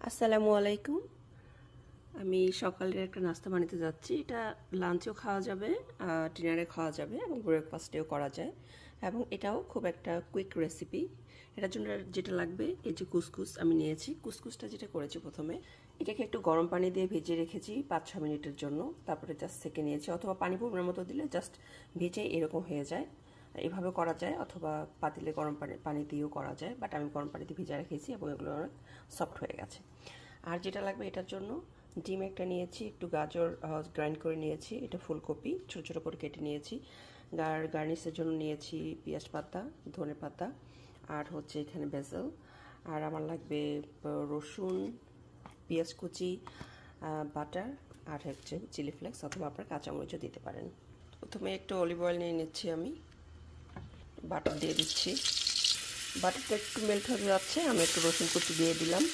আসসালামু আলাইকুম। আমি সকালের একটা নাস্তা বানাতে যাচ্ছি। এটা লাঞ্চেও খাওয়া যাবে, ডিনারে খাওয়া যাবে এবং ব্রেকফাস্টেও করা যায়, এবং এটাও খুব একটা কুইক রেসিপি। এটার জন্য যেটা লাগবে, এই যে কুসকুস আমি নিয়েছি। কুসকুসটা যেটা করেছি, প্রথমে এটাকে একটু গরম পানি দিয়ে ভেজে রেখেছি 5-6 মিনিটের জন্য। তারপরে জাস্ট সেকে নিয়েছি, অথবা পানি পরিমাণ মতো দিলে জাস্ট ভেজে এরকম হয়ে যায়। এভাবে করা যায়, অথবা পাতিলে গরম পানি দিয়েও করা যায়, বাট আমি গরম পানিতে ভেজে রেখেছি এবং এগুলো অনেক সফট হয়ে গেছে। আর যেটা লাগবে এটার জন্য, ডিম একটা নিয়েছি, একটু গাজর গ্রাইন্ড করে নিয়েছি, এটা ফুলকপি ছোটো ছোটো করে কেটে নিয়েছি, গার্নিশের জন্য নিয়েছি পেঁয়াজ পাতা, ধনে পাতা, আর হচ্ছে এখানে বেসেল। আর আমার লাগবে রসুন, পেঁয়াজ কুচি, বাটার, আর হচ্ছে চিলি ফ্লেক্স, অথবা আপনার কাঁচামরিচও দিতে পারেন। প্রথমে একটু অলিভ অয়েল নিয়ে নিচ্ছি, আমি বাটার দিয়ে দিচ্ছি। বাটারটা একটু মেল্ট হয়ে যাচ্ছে, আমি একটু রসুন কুচি দিয়ে দিলাম,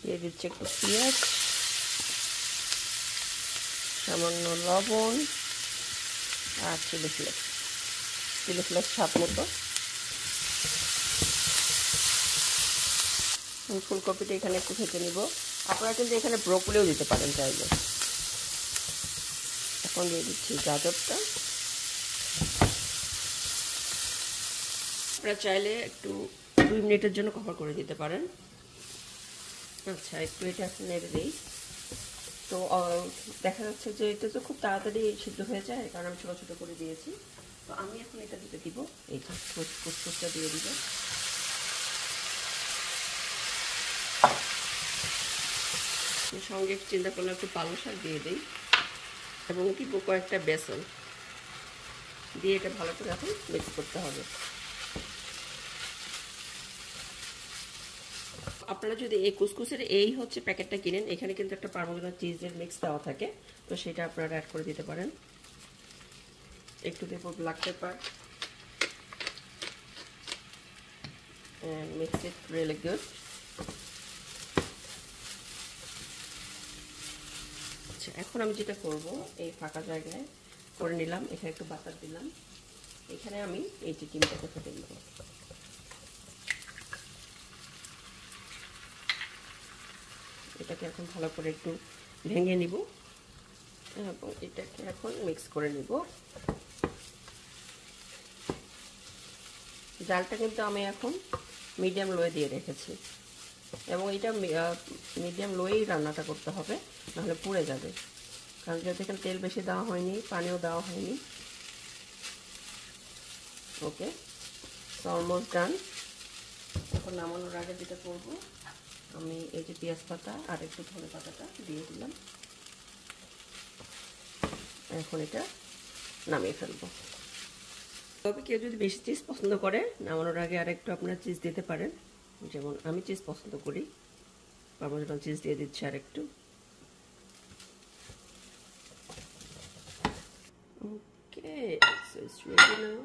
দিয়ে দিচ্ছি একটু পেঁয়াজ, সামান্য লবণ, আর চিলি ফ্লেক্স স্বাদ মতো। ফুলকপিটা এখানে একটু ভেজে নিব। আপনারা কিন্তু এখানে ব্রোকলিও দিতে পারেন চাইলে। এখন দিয়ে দিচ্ছি গাজরটা। আপনারা চাইলে একটু 2 মিনিটের জন্য কভার করে দিতে পারেন। আচ্ছা, একটু এটা নেড়ে দিই। তো দেখা যাচ্ছে যে এটা তো খুব তাড়াতাড়ি সিদ্ধ হয়ে যায়, কারণ আমি ছোটো ছোটো করে দিয়েছি। তো আমি এখন এটা দিতে দিব, এই যে কুসকুসটা দিয়ে দিব। সঙ্গে চিন্তা করলে একটু পালং শাক দিয়ে দিই, এবং কি কয়েকটা বেসন দিয়ে এটা ভালো করে এখন মিক্স করতে হবে। আপনারা যদি এই কুসকুসের এই হচ্ছে প্যাকেটটা কিনেন, এখানে কিন্তু একটা পারমানেন্ট চিজের মিক্স দেওয়া থাকে, তো সেটা আপনারা অ্যাড করে দিতে পারেন। একটু দেবো black pepper, and mix it really good. আচ্ছা, এখন আমি যেটা করব, এই ফাঁকা জায়গায় করে নিলাম, এখানে একটু বাটার দিলাম, এখানে আমি এই যে ডিমটাকে ফেটে দিব। এটাকে এখন ভালো করে একটু ভেঙে নিব, এবং এটাকে এখন মিক্স করে নিব। জালটা কিন্তু আমি এখন মিডিয়াম লোয়ে দিয়ে রেখেছি, এবং এটা মিডিয়াম লোয়েই রান্নাটা করতে হবে, নাহলে পুড়ে যাবে, কারণ যেহেতু এখানে তেল বেশি দেওয়া হয়নি, পানিও দেওয়া হয়নি। ওকে, সো অলমোস্ট ডান। এখন নামানোর আগে যেটা করব, আমি এই যে পেঁয়াজ পাতা আর একটু ধনে পাতাটা দিয়ে দিলাম। এখন এটা নামিয়ে ফেলবো। তবে কেউ যদি বেশি চিজ পছন্দ করে, নামানোর আগে আর একটু আপনার চিজ দিতে পারেন, যেমন আমি চিজ পছন্দ করি, পারমেজান চিজ দিয়ে দিচ্ছি আর একটু। ওকে, সো ইটস রেডি নাও।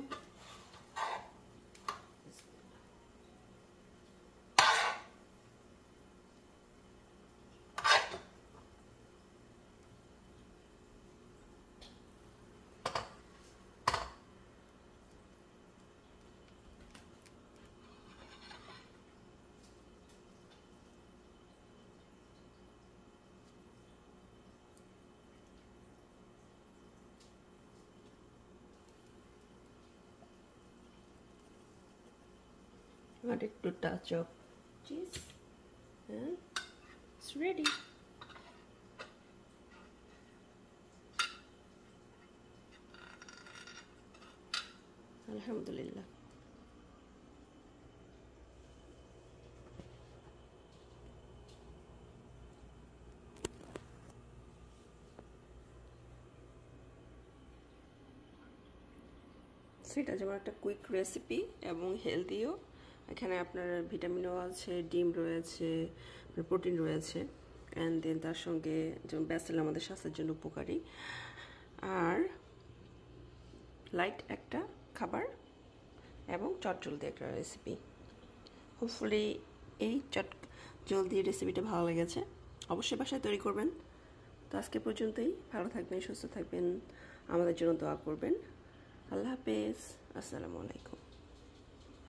আর একটু touch of cheese, and it's ready. আলহামদুলিল্লাহ। সেটা যেমন একটা কুইক রেসিপি এবং হেলদিও। এখানে আপনার ভিটামিনও আছে, ডিম রয়েছে, প্রোটিন রয়েছে, অ্যান্ড দেন তার সঙ্গে যেমন বেসেল আমাদের স্বাস্থ্যের জন্য উপকারী, আর লাইট একটা খাবার এবং চটজলদি একটা রেসিপি। হোপফুলি এই জলদি রেসিপিটা ভালো লেগেছে, অবশ্যই বাসায় তৈরি করবেন। তো আজকে পর্যন্তই, ভালো থাকবেন, সুস্থ থাকবেন, আমাদের জন্য দোয়া করবেন। আল্লাহ হাফেজ, আসসালামু আলাইকুম।